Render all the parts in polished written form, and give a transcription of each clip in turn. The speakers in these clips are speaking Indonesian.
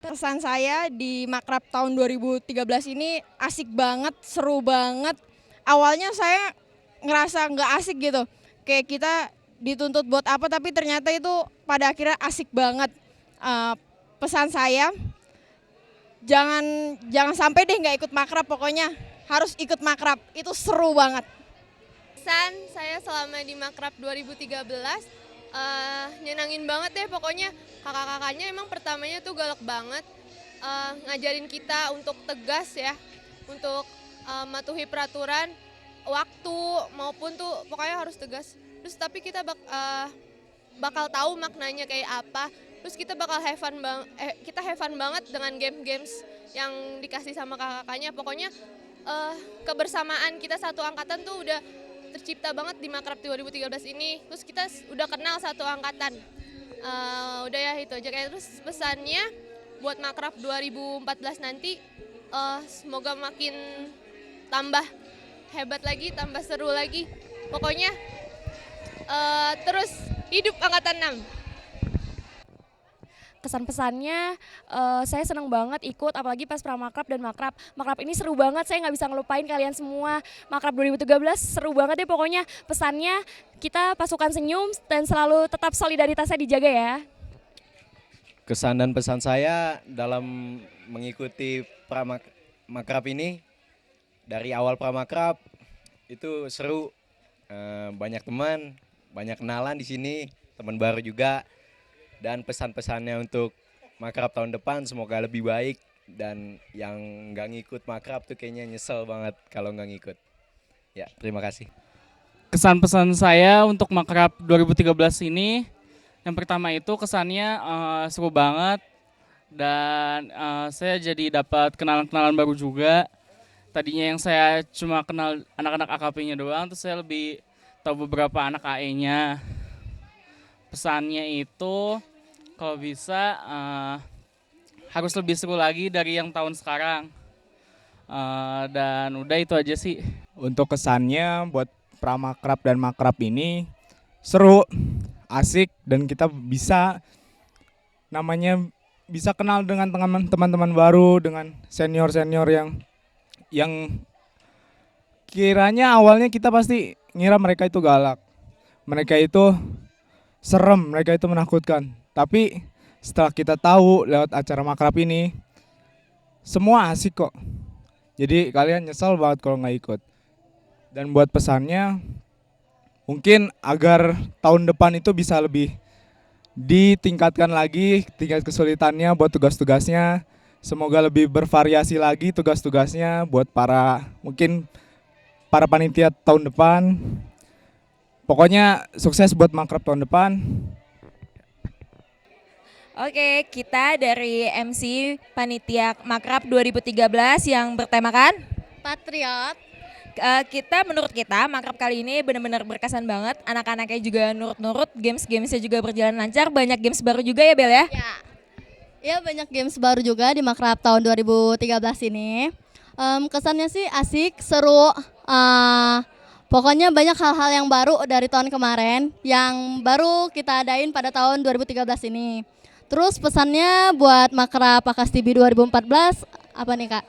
Kesan saya di Makrab tahun 2013 ini asik banget, seru banget. Awalnya saya ngerasa nggak asik gitu. Kayak kita dituntut buat apa tapi ternyata itu pada akhirnya asik banget. Eh, Pesan saya jangan jangan sampai deh nggak ikut Makrab, pokoknya harus ikut Makrab. Itu seru banget. Pesan saya selama di Makrab 2013, nyenangin banget deh pokoknya. Kakak-kakaknya emang pertamanya tuh galak banget, ngajarin kita untuk tegas ya, untuk matuhi peraturan, waktu maupun tuh pokoknya harus tegas. Terus tapi kita bakal tahu maknanya kayak apa. Terus kita bakal have fun banget dengan game-games yang dikasih sama kakak-kakaknya. Pokoknya kebersamaan kita satu angkatan tuh udah tercipta banget di Makrab 2013 ini. Terus kita udah kenal satu angkatan. Udah ya itu aja. Kayak terus pesannya buat Makrab 2014 nanti, semoga makin tambah hebat lagi, tambah seru lagi. Pokoknya terus hidup angkatan 6. Kesan-pesannya, saya senang banget ikut apalagi pas pramakrab dan makrab. Makrab ini seru banget, saya nggak bisa ngelupain kalian semua. Makrab 2013 seru banget deh pokoknya. Pesannya kita pasukan senyum dan selalu tetap solidaritasnya dijaga ya. Kesan dan pesan saya dalam mengikuti pramakrab ini, dari awal pramakrab itu seru, banyak teman, banyak kenalan di sini, teman baru juga. Dan pesan-pesannya untuk makrab tahun depan semoga lebih baik, dan yang nggak ngikut makrab tuh kayaknya nyesel banget kalau nggak ngikut. Ya, terima kasih. Kesan pesan saya untuk Makrab 2013 ini, yang pertama itu kesannya seru banget dan saya jadi dapat kenalan-kenalan baru juga. Tadinya yang saya cuma kenal anak-anak AKP-nya doang, terus saya lebih tahu beberapa anak AE-nya. Pesannya itu kalau bisa harus lebih seru lagi dari yang tahun sekarang. Dan udah itu aja sih. Untuk kesannya buat pramakrab dan makrab ini seru, asik, dan kita bisa bisa kenal dengan teman-teman baru, dengan senior-senior yang kiranya awalnya kita pasti ngira mereka itu galak, mereka itu serem, mereka itu menakutkan. Tapi setelah kita tahu lewat acara makrab ini, semua asik kok. Jadi kalian nyesel banget kalau nggak ikut. Dan buat pesannya, mungkin agar tahun depan itu bisa lebih ditingkatkan lagi tingkat kesulitannya buat tugas-tugasnya. Semoga lebih bervariasi lagi tugas-tugasnya buat mungkin para panitia tahun depan. Pokoknya sukses buat makrab tahun depan. Oke, kita dari MC Panitia Makrab 2013 yang bertemakan Patriot. menurut kita Makrab kali ini benar-benar berkesan banget. Anak-anaknya juga nurut-nurut, games-gamesnya juga berjalan lancar. Banyak games baru juga ya Bel ya? Ya, banyak games baru juga di Makrab tahun 2013 ini. Kesannya sih asik, seru. Pokoknya banyak hal-hal yang baru dari tahun kemarin yang baru kita adain pada tahun 2013 ini. Terus pesannya buat Makrab Akastibi 2014 apa nih Kak?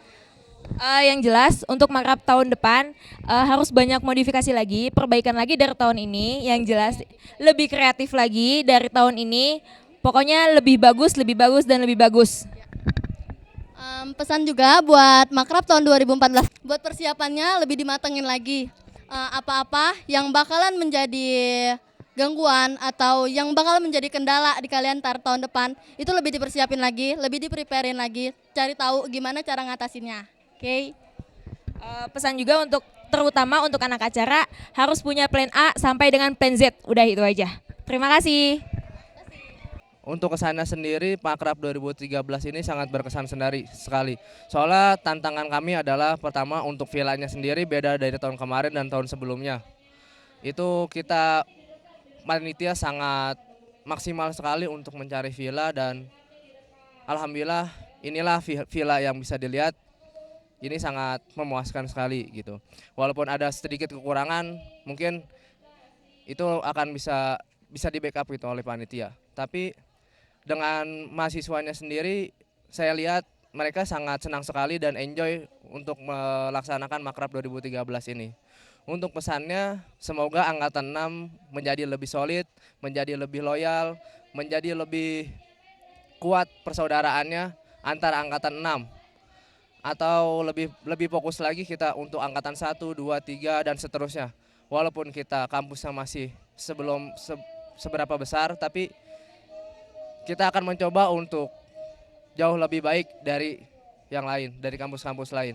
Yang jelas untuk Makrab tahun depan harus banyak modifikasi lagi, perbaikan lagi dari tahun ini. Yang jelas lebih kreatif lagi dari tahun ini. Pokoknya lebih bagus dan lebih bagus. Pesan juga buat Makrab tahun 2014, buat persiapannya lebih dimatengin lagi. Apa-apa yang bakalan menjadi gangguan atau yang bakalan menjadi kendala di kalian tahun depan, itu lebih dipersiapin lagi, lebih dipreparein lagi, cari tahu gimana cara ngatasinnya. Oke. Pesan juga terutama untuk anak acara harus punya plan A sampai dengan plan Z. Udah itu aja. Terima kasih. Untuk kesannya sendiri, Makrab 2013 ini sangat berkesan sekali. Soalnya tantangan kami adalah pertama untuk villanya sendiri beda dari tahun kemarin dan tahun sebelumnya. Itu kita panitia sangat maksimal sekali untuk mencari villa, dan alhamdulillah inilah villa yang bisa dilihat. Ini sangat memuaskan sekali gitu. Walaupun ada sedikit kekurangan, mungkin itu akan bisa di backup gitu oleh panitia. Tapi dengan mahasiswanya sendiri saya lihat mereka sangat senang sekali dan enjoy untuk melaksanakan Makrab 2013 ini. Untuk pesannya, semoga Angkatan 6 menjadi lebih solid, menjadi lebih loyal, menjadi lebih kuat persaudaraannya antara Angkatan 6. Atau lebih fokus lagi kita untuk Angkatan 1, 2, 3, dan seterusnya. Walaupun kita kampusnya masih seberapa besar, tapi kita akan mencoba untuk jauh lebih baik dari yang lain, dari kampus-kampus lain.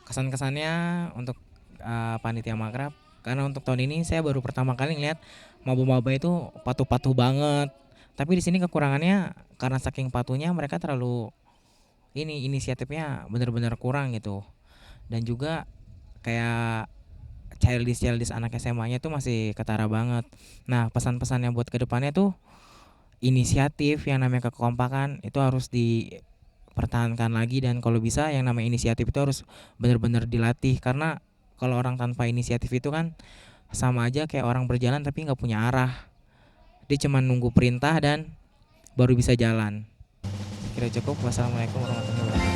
Kesan-kesannya untuk panitia makrab, karena untuk tahun ini saya baru pertama kali ngeliat maba-maba itu patuh-patuh banget. Tapi di sini kekurangannya karena saking patuhnya mereka terlalu inisiatifnya benar-benar kurang gitu. Dan juga kayak childish anak SMA-nya tuh masih ketara banget. Nah, pesan-pesannya buat kedepannya tuh inisiatif, yang namanya kekompakan itu harus dipertahankan lagi, dan kalau bisa yang namanya inisiatif itu harus benar-benar dilatih, karena kalau orang tanpa inisiatif itu kan sama aja kayak orang berjalan tapi nggak punya arah. Dia cuma nunggu perintah dan baru bisa jalan. Kira cukup. Wassalamualaikum warahmatullahi wabarakatuh.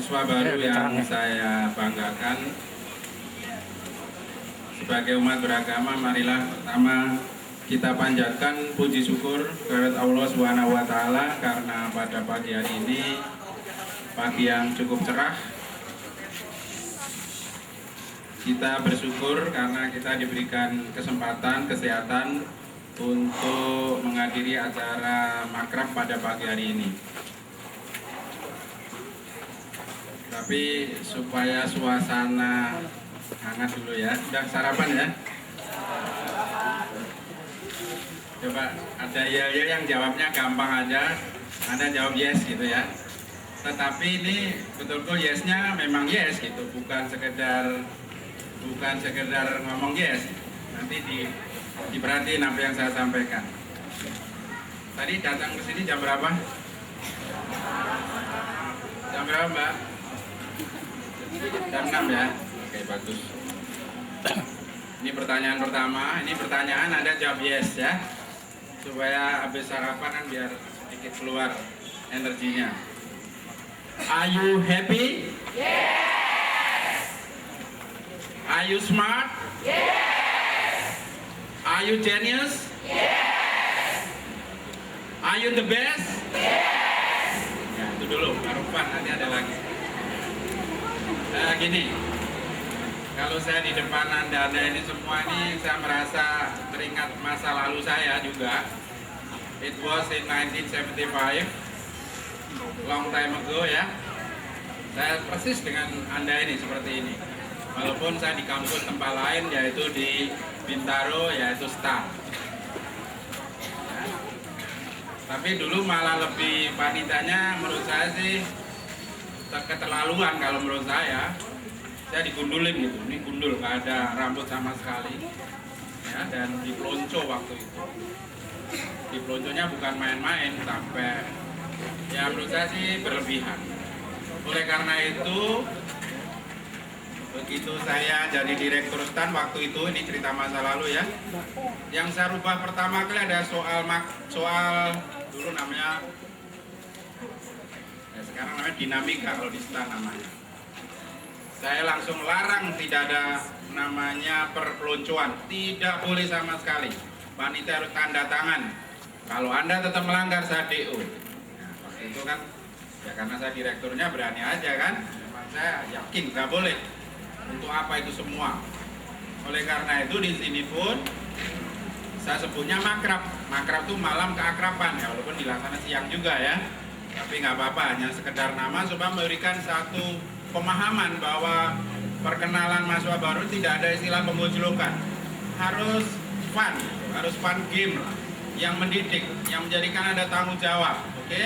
mahasiswa baru yang saya banggakan. Sebagai umat beragama, marilah pertama kita panjatkan puji syukur kepada Allah Subhanahu wa taala karena pada pagi hari ini pagi yang cukup cerah. Kita bersyukur karena kita diberikan kesempatan, kesehatan untuk menghadiri acara makrab pada pagi hari ini. Tapi supaya suasana hangat dulu ya. Sudah sarapan ya? Coba ada ya yang jawabnya gampang aja. Anda jawab yes gitu ya. Tetapi ini betul-betul yesnya memang yes gitu, bukan sekedar ngomong yes. Nanti diperhatiin apa yang saya sampaikan. Tadi datang ke sini jam berapa? Jam berapa, Mbak? Jam 6 ya? Oke, bagus. Ini pertanyaan pertama, ini pertanyaan Anda jawab yes ya. Supaya habis sarapan kan biar sedikit keluar energinya. Are you happy? Yes! Are you smart? Yes! Are you genius? Yes! Are you the best? Yes! Ya, itu dulu, Arufan, nanti ada lagi. Gini, kalau saya di depan anda ini semua ini, saya merasa teringat masa lalu saya juga. It was in 1975, long time ago ya. Saya persis dengan anda ini seperti ini. Walaupun saya di kampus tempat lain, yaitu di Bintaro, yaitu STAR. Ya. Tapi dulu malah lebih panitanya menurut saya sih keterlaluan kalau menurut saya digundulin gitu, ini gundul, nggak ada rambut sama sekali ya, dan dipelonco waktu itu. Dipelonconya bukan main-main, sampai ya menurut saya sih berlebihan. Oleh karena itu, begitu saya jadi direktur STAN waktu itu, ini cerita masa lalu ya, yang saya rubah pertama kali ada soal dulu namanya, ya sekarang namanya dinamika kalau di STAN namanya. Saya langsung larang tidak ada namanya perpeloncoan, tidak boleh sama sekali. Panitia harus tanda tangan. Kalau Anda tetap melanggar, saya DO. Nah, waktu itu kan, ya karena saya direkturnya berani aja kan, memang saya yakin nggak boleh. Untuk apa itu semua? Oleh karena itu di sini pun saya sebutnya makrab. Makrab itu malam keakraban ya, walaupun dilaksanakan siang juga ya. Tapi nggak apa-apa, hanya sekedar nama supaya memberikan satu pemahaman bahwa perkenalan mahasiswa baru tidak ada istilah pemujulukan, harus fun game lah, yang mendidik, yang menjadikan Anda tanggung jawab, oke?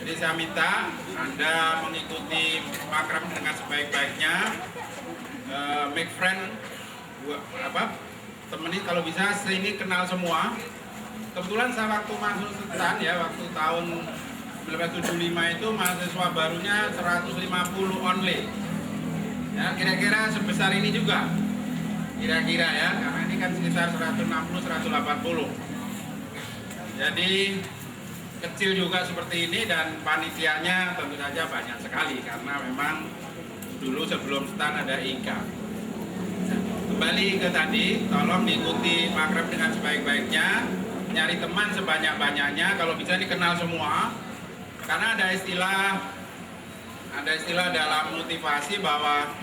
Jadi saya minta Anda mengikuti makrab dengan sebaik-baiknya, make friend, temenin kalau bisa sini kenal semua. Kebetulan saya waktu masuk STAN ya, waktu tahun 1975 itu mahasiswa barunya 150 only. Ya, kira-kira sebesar ini juga. Kira-kira ya, karena ini kan sekitar 160-180. Jadi kecil juga seperti ini dan panitianya tentu saja banyak sekali karena memang dulu sebelum STAN ada IKA. Kembali ke tadi, tolong diikuti makrab dengan sebaik-baiknya, nyari teman sebanyak-banyaknya, kalau bisa dikenal semua. Karena ada istilah dalam motivasi bahwa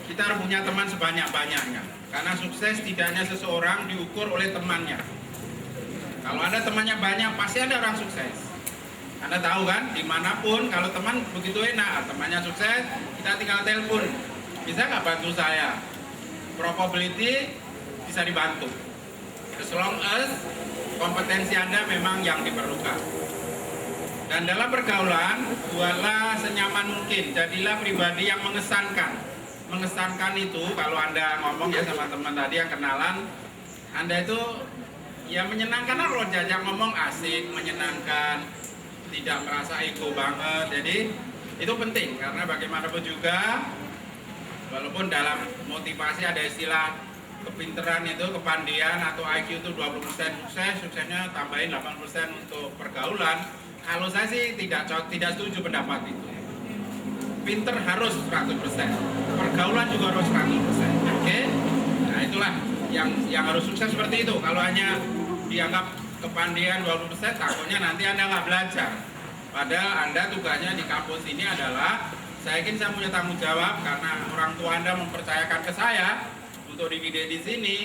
kita harus punya teman sebanyak-banyaknya. Karena sukses tidaknya seseorang diukur oleh temannya. Kalau Anda temannya banyak, pasti Anda orang sukses. Anda tahu kan, dimanapun kalau teman begitu enak, temannya sukses, kita tinggal telepon. Bisa nggak bantu saya? Probability bisa dibantu. As long as kompetensi Anda memang yang diperlukan. Dan dalam pergaulan, buatlah senyaman mungkin. Jadilah pribadi yang mengesankan. Mengesankan itu, kalau Anda ngomong ya sama teman tadi yang kenalan, Anda itu ya menyenangkan lah, kalau diajak ngomong asik, menyenangkan, tidak merasa ego banget. Jadi itu penting, karena bagaimanapun juga, walaupun dalam motivasi ada istilah kepinteran itu, kepandian atau IQ itu 20% sukses, suksesnya tambahin 8% untuk pergaulan. Kalau saya sih tidak setuju pendapat itu. pinter harus 100%, pergaulan juga harus 100%. Oke? Nah itulah yang harus sukses seperti itu. Kalau hanya dianggap kepandaian 20%, takutnya nanti Anda nggak belajar. Padahal Anda tugasnya di kampus ini adalah, saya yakin saya punya tanggung jawab karena orang tua Anda mempercayakan ke saya untuk dididik di sini.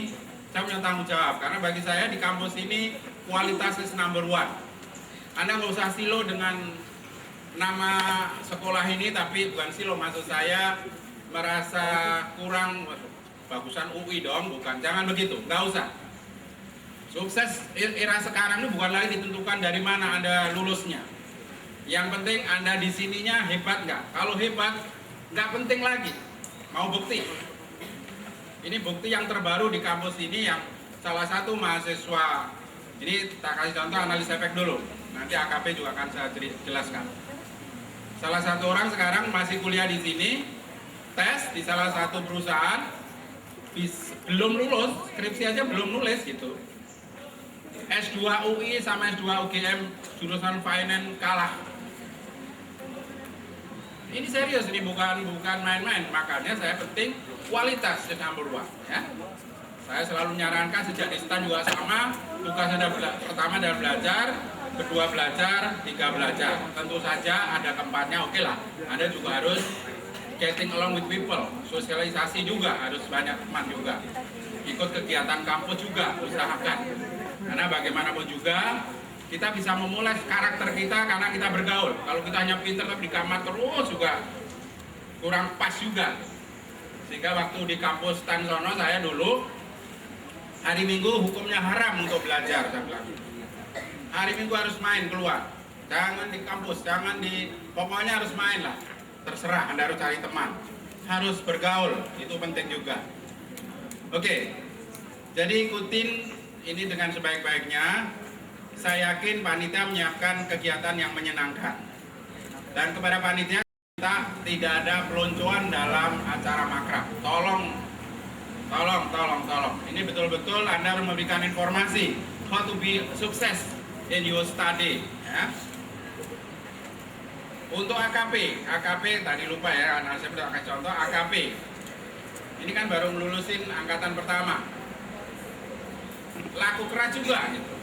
Saya punya tanggung jawab karena bagi saya di kampus ini kualitas is number one. Anda nggak usah silo dengan nama sekolah ini, tapi bukan silo, maksud saya merasa kurang bagusan UI dong, bukan, jangan begitu, nggak usah. Sukses era sekarang ini bukan lagi ditentukan dari mana Anda lulusnya. Yang penting Anda di sininya hebat nggak. Kalau hebat, nggak penting lagi. Mau bukti? Ini bukti yang terbaru di kampus ini yang salah satu mahasiswa. Ini tak kasih contoh analis efek dulu. Nanti AKP juga akan saya jelaskan. Salah satu orang sekarang masih kuliah di sini, tes di salah satu perusahaan, belum lulus, skripsi aja belum nulis gitu. S2 UI sama S2 UGM jurusan finance kalah. Ini serius, ini bukan main-main. Makanya saya penting kualitas the number one. Ya. Saya selalu menyarankan sejak di STAN juga sama. Tugas Anda pertama adalah belajar, kedua belajar, tiga belajar. Tentu saja ada keempatnya, oke lah. Anda juga harus getting along with people, sosialisasi juga harus banyak teman juga. Ikut kegiatan kampus juga usahakan. Karena bagaimanapun juga kita bisa memulai karakter kita karena kita bergaul. Kalau kita hanya pintar tapi di kamar terus juga kurang pas juga. Sehingga waktu di kampus STAN sono saya dulu hari Minggu hukumnya haram untuk belajar, saya bilang. Hari Minggu harus main keluar. Jangan di kampus, pokoknya harus main lah. Terserah, Anda harus cari teman. Harus bergaul, itu penting juga. Oke, jadi ikutin ini dengan sebaik-baiknya. Saya yakin panitia menyiapkan kegiatan yang menyenangkan. Dan kepada panitia, kita tidak ada peluncuran dalam acara makrab. Tolong. Ini betul-betul Anda harus memberikan informasi how to be sukses in your study. Ya. Untuk AKP tadi lupa ya, saya sudah kasih contoh AKP. Ini kan baru melulusin angkatan pertama. Laku keras juga gitu.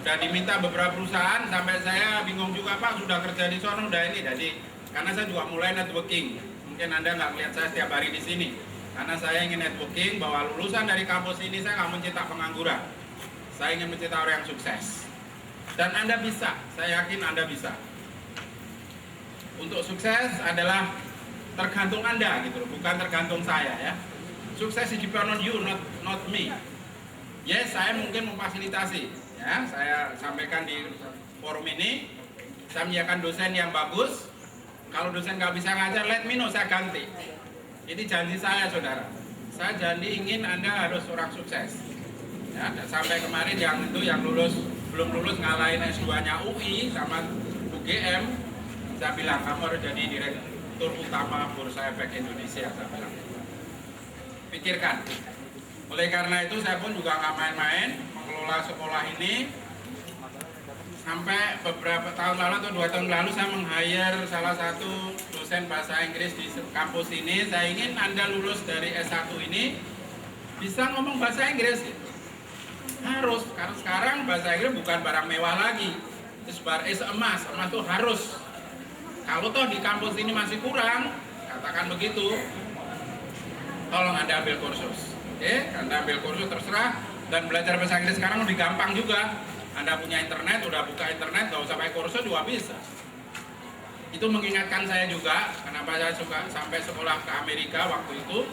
Udah diminta beberapa perusahaan sampai saya bingung juga Pak, sudah kerja di sono udah ini. Jadi karena saya juga mulai networking. Mungkin Anda nggak melihat saya setiap hari di sini. Karena saya ingin networking bahwa lulusan dari kampus ini saya nggak mencetak pengangguran. Saya ingin mencetak orang yang sukses. Dan Anda bisa, saya yakin Anda bisa. Untuk sukses adalah tergantung Anda gitu, bukan tergantung saya ya. Sukses is depend on you, not me. Yes, saya mungkin memfasilitasi. Ya, saya sampaikan di forum ini, saya menyiapkan dosen yang bagus. Kalau dosen nggak bisa ngajar, let me know, saya ganti. Ini janji saya, saudara. Saya janji ingin Anda harus orang sukses. Ya, dan sampai kemarin yang belum lulus ngalahin S2-nya UI sama UGM, saya bilang kamu harus jadi direktur utama Bursa Efek Indonesia. Saya bilang, pikirkan. Oleh karena itu saya pun juga nggak main-main mengelola sekolah ini. Sampai beberapa tahun lalu atau 2 tahun lalu saya meng-hire salah satu dosen bahasa Inggris di kampus ini. Saya ingin Anda lulus dari S1 ini bisa ngomong bahasa Inggris gitu. Harus, karena sekarang bahasa Inggris bukan barang mewah lagi. It's emas itu harus. Kalau toh di kampus ini masih kurang, katakan begitu, tolong Anda ambil kursus. Oke, Anda ambil kursus terserah. Dan belajar bahasa Inggris sekarang lebih gampang juga. Anda punya internet, udah buka internet, gak usah pakai kursus juga bisa. Itu mengingatkan saya juga, kenapa saya suka sampai sekolah ke Amerika waktu itu.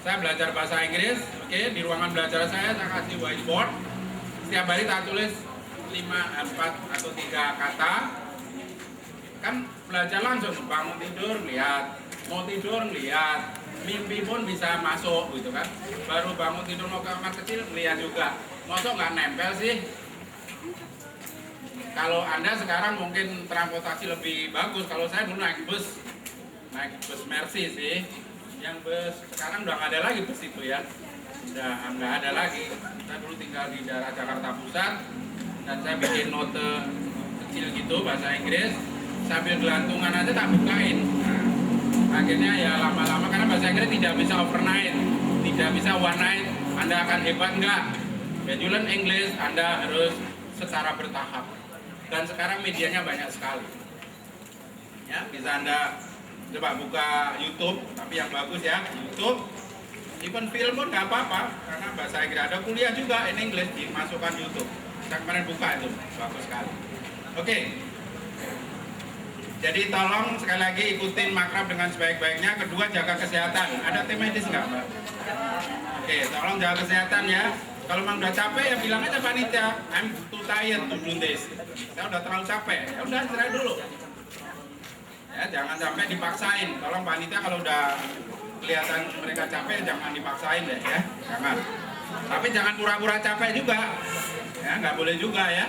Saya belajar bahasa Inggris, oke, di ruangan belajar saya kasih whiteboard. Setiap hari tak tulis 5, 4, atau 3 kata. Kan belajar langsung, bangun tidur, lihat, mau tidur, lihat. Mimpi pun bisa masuk gitu kan. Baru bangun tidur mau ke kamar kecil, lihat juga. Masuk nggak nempel sih. Kalau Anda sekarang mungkin transportasi lebih bagus. Kalau saya dulu naik bus Mercy sih. Yang bus sekarang udah nggak ada lagi bus itu ya. Udah nggak ada lagi. Saya dulu tinggal di daerah Jakarta Pusat dan saya bikin note kecil gitu bahasa Inggris. sambil gelantungan aja tak bukain. Nah, akhirnya ya lama-lama, karena bahasa Inggris tidak bisa overnight, tidak bisa one night Anda akan hebat, enggak. When you learn English, Anda harus secara bertahap. Dan sekarang medianya banyak sekali. Ya, bisa Anda coba buka YouTube, tapi yang bagus ya, YouTube. Even film pun nggak apa-apa, karena bahasa Inggris. Ada kuliah juga in English, dimasukkan YouTube. Saya kemarin buka itu, bagus sekali. Oke. Jadi tolong sekali lagi ikutin makrab dengan sebaik-baiknya. Kedua, jaga kesehatan. Ada tim medis nggak, Mbak? Oke, tolong jaga kesehatan ya. Kalau memang udah capek ya bilang aja panitia, I'm too tired to do this. Saya udah terlalu capek, ya udah istirahat dulu. Ya, jangan sampai dipaksain. Tolong panitia kalau udah kelihatan mereka capek, jangan dipaksain deh ya, jangan. Tapi jangan pura-pura capek juga, ya nggak boleh juga ya.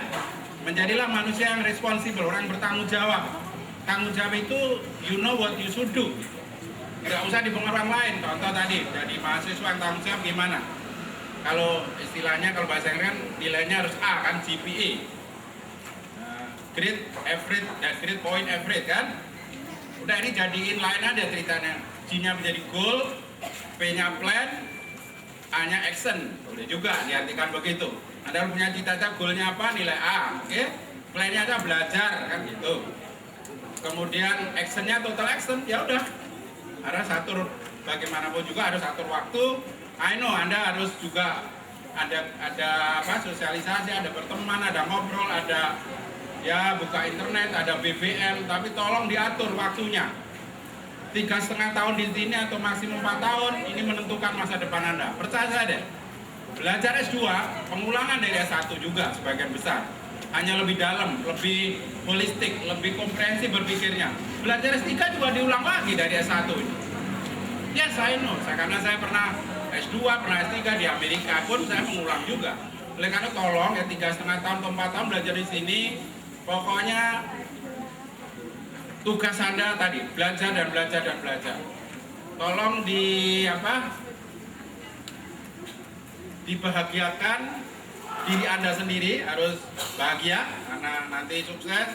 Menjadilah manusia yang responsibel, orang bertanggung jawab. Tanggung jawab itu you know what you should do. Nggak usah dipengaruhi orang lain. Contoh tadi, jadi mahasiswa yang tanggung jawab gimana? Kalau istilahnya, kalau bahasa Inggris kan nilainya harus A kan, GPA. Grade average, dan grade point average kan. Udah ini jadiin lain aja ceritanya. G-nya menjadi goal, P-nya plan, A-nya action. Boleh juga diartikan begitu. Anda punya cita-cita, goalnya apa? Nilai A, oke? Plan-nya ada belajar kan gitu. Kemudian actionnya total action, ya udah. Harus atur, bagaimanapun juga harus atur waktu. I know Anda harus juga ada apa, sosialisasi, ada berteman, ada ngobrol, ada ya buka internet, ada BBM, tapi tolong diatur waktunya. 3,5 tahun di sini atau maksimum 4 tahun ini menentukan masa depan Anda. Percaya saya deh. Belajar S2, pengulangan dari S1 juga sebagian besar. Hanya lebih dalam, lebih holistik, lebih komprehensif berpikirnya. Belajar S3 juga diulang lagi dari S1 ini. Ya saya know, karena saya pernah S2, pernah S3 di Amerika pun saya mengulang juga. Oleh karena tolong ya 3,5 tahun atau 4 tahun belajar di sini, pokoknya tugas Anda tadi belajar dan belajar dan belajar. Tolong dibahagiakan diri Anda sendiri, harus bahagia karena nanti sukses,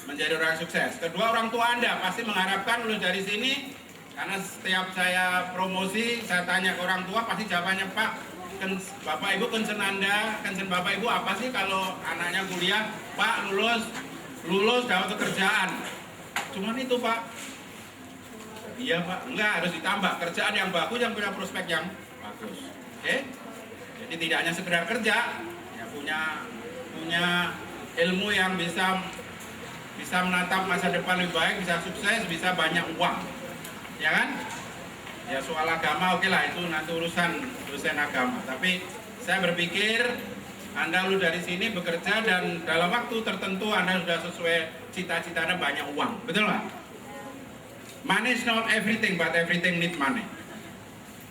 menjadi orang sukses. Kedua, orang tua Anda pasti mengharapkan lulus dari sini, karena setiap saya promosi saya tanya ke orang tua pasti jawabannya, Pak, Bapak Ibu concern Anda, concern Bapak Ibu apa sih kalau anaknya kuliah? Pak, lulus dapat pekerjaan. Cuman itu, Pak. Iya, Pak. Enggak, harus ditambah kerjaan yang bagus, yang punya prospek yang bagus. Oke? Jadi tidak hanya sekedar kerja, ya punya ilmu yang bisa menatap masa depan lebih baik, bisa sukses, bisa banyak uang. Ya kan? Ya soal agama oke lah, itu nanti urusan dosen agama. Tapi saya berpikir Anda lulus dari sini bekerja dan dalam waktu tertentu Anda sudah sesuai cita-cita Anda, banyak uang. Betul nggak? Money is not everything, but everything need money.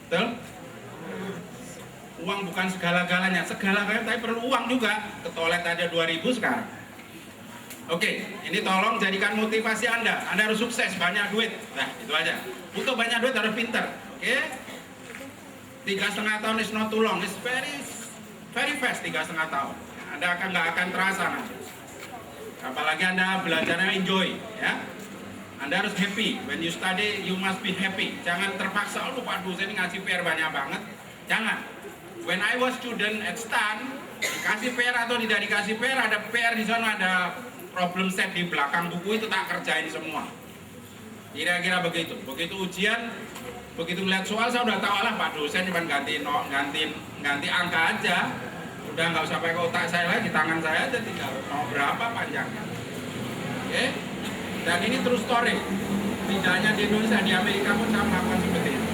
Betul? Uang bukan segala-galanya, segala-galanya tapi perlu uang juga. Ke toilet aja 2.000 sekarang. Oke, ini tolong jadikan motivasi Anda. Anda harus sukses, banyak duit. Nah, itu aja. Untuk banyak duit harus pinter. Oke? 3,5 tahun is not too long. It's very fast, 3,5 tahun. Anda nggak akan terasa nanti. Apalagi Anda belajarnya enjoy, ya. Anda harus happy. When you study, you must be happy. Jangan terpaksa, oh Pak dosen ini ngasih PR banyak banget. Jangan. When I was student at STAN, dikasih PR atau tidak dikasih PR, ada PR di sana, ada problem set di belakang buku itu tak kerjain semua. Kira-kira begitu. Begitu ujian, begitu melihat soal saya udah tahu lah Pak dosen cuma ganti angka aja. Udah nggak usah pakai otak saya lagi, tangan saya aja tinggal mau berapa panjangnya. Oke? Dan ini true story. Tidak hanya di Indonesia, di Amerika pun saya melakukan seperti itu.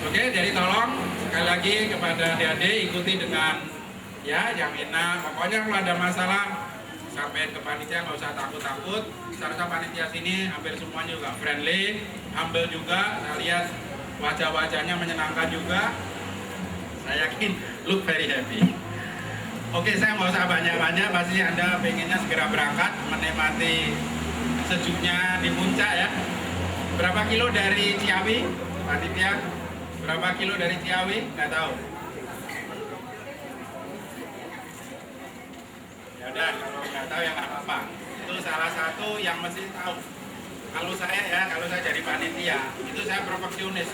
Oke, jadi tolong sekali lagi kepada adik-adik ikuti dengan ya yang enak. Pokoknya kalau ada masalah sampai ke panitia nggak usah takut-takut. Seharusnya panitia sini hampir semuanya juga friendly, humble juga. Saya lihat wajah-wajahnya menyenangkan juga. Saya yakin look very happy. Oke, saya nggak usah banyak-banyak. Pasti Anda pengennya segera berangkat menikmati sejuknya di puncak ya. Berapa kilo dari Ciawi, panitia? Berapa kilo dari Ciawi? Nggak tahu. Ya udah, kalau nggak tahu ya nggak apa-apa. salah satu yang mesti tahu. Kalau saya jadi panitia, itu saya perfeksionis.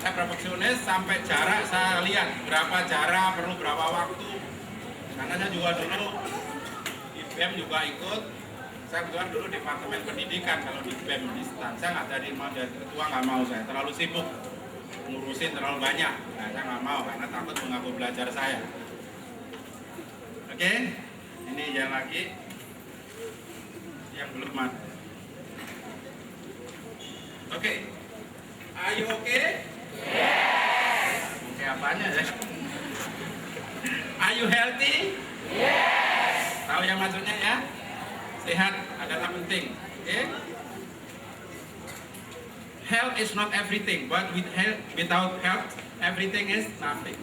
Saya perfeksionis sampai jarak saya lihat berapa jarak, perlu berapa waktu. Karena saya juga dulu di BEM juga ikut. Saya kebetulan dulu departemen pendidikan kalau di BEM di STAN. Saya nggak jadi ketua, nggak mau saya. Terlalu sibuk ngurusin terlalu banyak. Nah, saya nggak mau karena takut mengganggu belajar saya. Oke, ini yang lagi yang belum mati. Oke, are you okay? Yes. Oke, apanya ya? Are you healthy? Yes. Tahu yang maksudnya ya? Sehat adalah penting. Oke? Health is not everything, but without health, everything is nothing.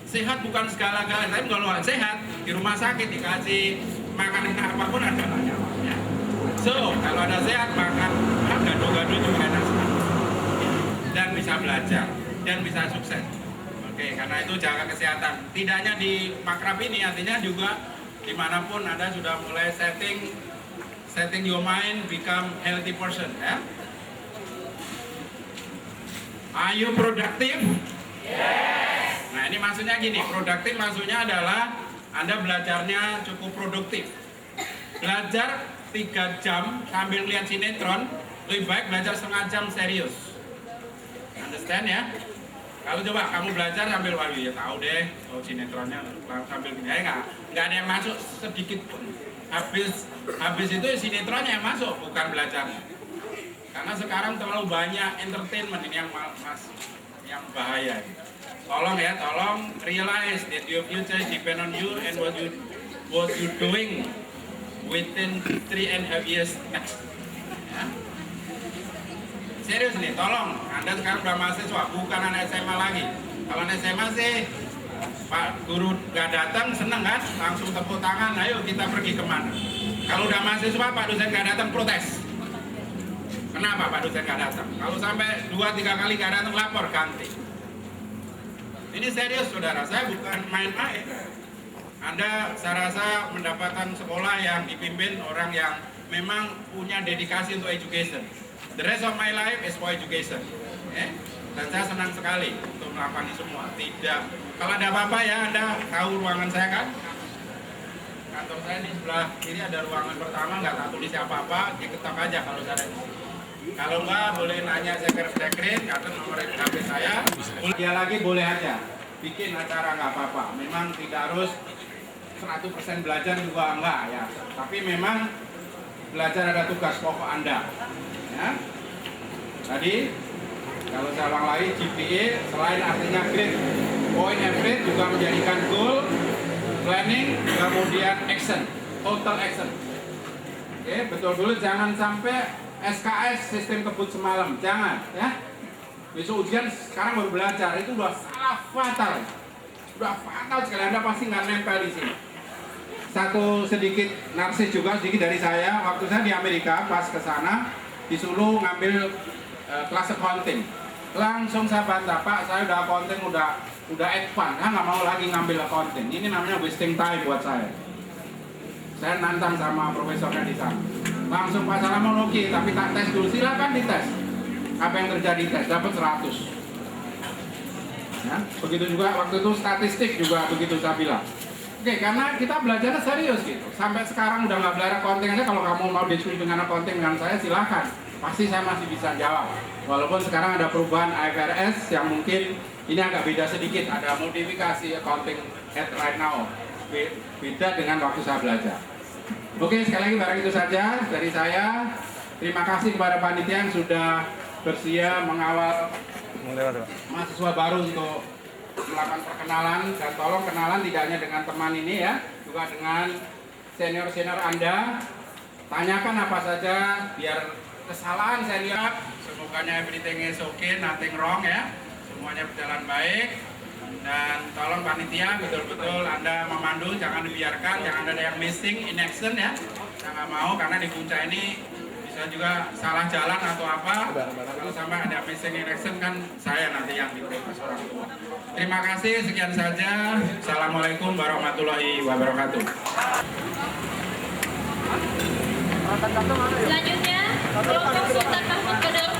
Sehat bukan segala-galanya, tapi kalau nggak sehat di rumah sakit dikasih makanan apapun ada banyak. Ya. So kalau ada sehat makan gado-gado juga enak dan bisa belajar dan bisa sukses. Oke, karena itu jaga kesehatan. Tidak hanya di makrab ini, artinya juga dimanapun Anda sudah mulai setting your mind become healthy person. Ya. Are you productive? Yes. Nah ini maksudnya gini, produktif maksudnya adalah Anda belajarnya cukup produktif. Belajar 3 jam sambil lihat sinetron, lebih baik belajar setengah jam serius. Understand ya? Kalau coba kamu belajar sambil wah ya tahu deh, oh sinetronnya sambil gini, nggak ada yang masuk sedikit pun. Habis itu sinetronnya yang masuk, bukan belajarnya. Karena sekarang terlalu banyak entertainment ini yang bahaya. Tolong ya, tolong realize that your future depend on you and what you doing within 3.5 years next. Ya. Serius nih, tolong. Anda sekarang udah mahasiswa, bukan anak SMA lagi. Kalau anak SMA sih, Pak Guru nggak datang, seneng kan? Langsung tepuk tangan, ayo kita pergi kemana. Kalau udah mahasiswa, Pak dosen nggak datang, protes. Kenapa Pak dosen nggak datang? Kalau sampai 2-3 kali nggak datang, lapor, ganti. Ini serius saudara, saya bukan main-main. Anda saya rasa mendapatkan sekolah yang dipimpin orang yang memang punya dedikasi untuk education. The rest of my life is for education. Dan saya senang sekali untuk melakukan ini semua. Tidak, kalau ada apa-apa ya Anda tahu ruangan saya kan? Kantor saya di sebelah kiri ada ruangan pertama, nggak tahu tulis apa-apa, diketok aja kalau saya. Kalau enggak boleh nanya sekret, atau nomor HP saya. Dia lagi boleh aja bikin acara nggak apa-apa. Memang tidak harus 100% belajar juga enggak ya. Tapi memang belajar ada tugas pokok Anda. Ya. Tadi kalau saya ulang lagi GPA selain artinya grade, point average juga menjadikan goal, planning, kemudian action, total action. Oke, betul-betul jangan sampai SKS sistem kebut semalam, jangan ya. Besok ujian sekarang baru belajar, itu udah salah fatal. Udah fatal sekali, Anda pasti nggak nempel di sini. Satu sedikit narsis juga sedikit dari saya, waktu saya di Amerika pas ke sana disuruh ngambil kelas accounting. Langsung saya bantah, Pak, saya udah accounting udah advance, saya nggak mau lagi ngambil accounting. Ini namanya wasting time buat saya. Saya nantang sama profesornya di sana. Langsung Pak Salaman oke, tapi tak tes dulu, silakan dites. Apa yang terjadi tes, dapat 100. Ya, begitu juga waktu itu statistik juga begitu saya bilang. Oke, karena kita belajarnya serius gitu. Sampai sekarang udah nggak belajar accounting aja, kalau kamu mau diskusi dengan accounting dengan saya silakan. Pasti saya masih bisa jawab. Walaupun sekarang ada perubahan IFRS yang mungkin ini agak beda sedikit, ada modifikasi accounting at right now. Beda dengan waktu saya belajar. Oke, sekali lagi barang itu saja dari saya. Terima kasih kepada panitia yang sudah bersedia mengawal mahasiswa baru untuk melakukan perkenalan. Dan tolong kenalan tidak hanya dengan teman ini ya, juga dengan senior-senior Anda. Tanyakan apa saja biar kesalahan saya lihat. Semoganya everything is okay, nothing wrong ya. Semuanya berjalan baik. Dan tolong panitia betul-betul Anda memandu, jangan dibiarkan, jangan ada yang missing in action ya. Saya nggak mau karena di puncak ini bisa juga salah jalan atau apa. Kalau sampai ada missing in action kan saya nanti yang diprotes orang tua. Terima kasih, sekian saja. Assalamualaikum warahmatullahi wabarakatuh. Selanjutnya, kelompok Sultan Mahmud Gadang.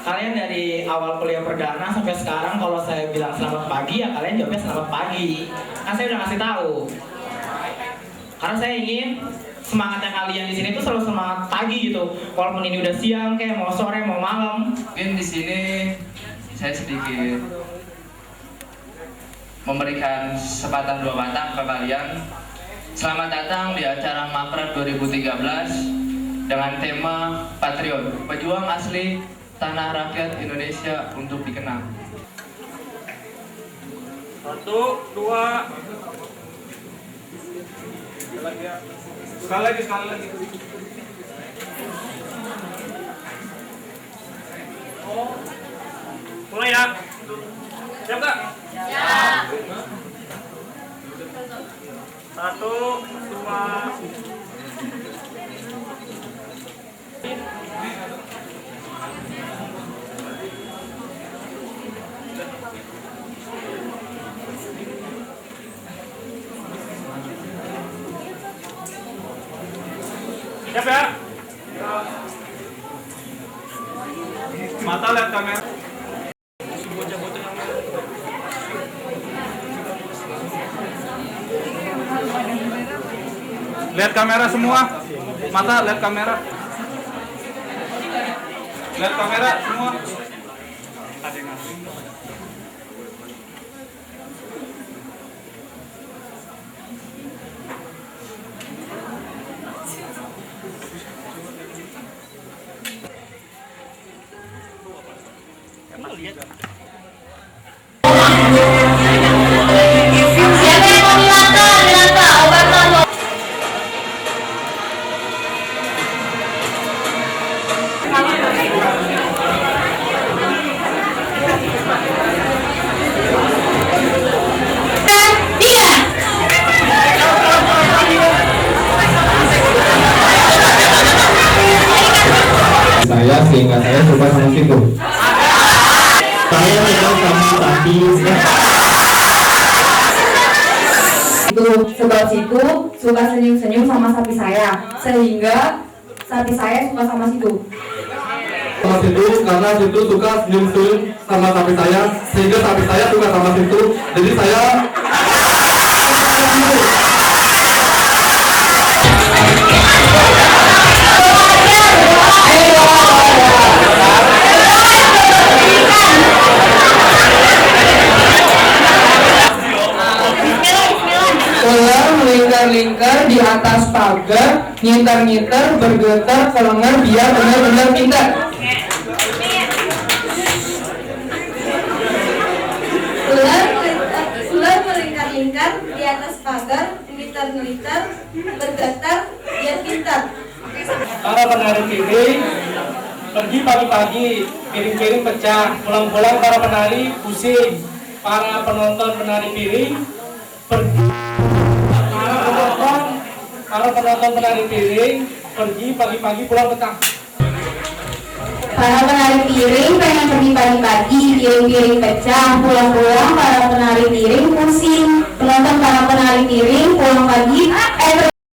Kalian dari awal kuliah perdana sampai sekarang kalau saya bilang selamat pagi ya kalian jawabnya selamat pagi. Kan saya udah ngasih tahu. Karena saya ingin semangatnya kalian di sini tuh selalu semangat pagi gitu. Walaupun ini udah siang kayak mau sore mau malam. Mungkin di sini saya sedikit memberikan sepatah dua patah ke kalian. Selamat datang di acara Makrab 2013 dengan tema Patriot, pejuang asli tanah rakyat Indonesia untuk dikenal. 1, 2. Sekali lagi. Mulai ya. Siap Kak? Siap. 1, 2. Siap ya? Mata lihat kamera. Lihat kamera semua. Mata lihat kamera. Lihat kamera semua. Saya sehingga saya suka sama situ. Saya memang sama tadi itu sebab situ suka senyum-senyum sama sapi saya sehingga sapi saya suka sama situ. Sama situ karena situ suka senyum-senyum sama sapi saya sehingga sapi saya suka sama situ. Jadi saya pagar, ngiter-ngiter, bergetar, kelengar biar benar-benar pintar. Ular melingkar-lingkar di atas pagar, ngiter-ngiter, bergetar biar pintar. Para penari piring, pergi pagi-pagi, piring-piring pecah, pulang-pulang para penari pusing. Para penonton penari piring, para penonton penari piring, pergi pagi-pagi, pulang petang. Para penari piring pengen pergi pagi-pagi, piring-piring pecah, pulang-pulang para penari piring pusing. Penonton para penari piring pulang pagi,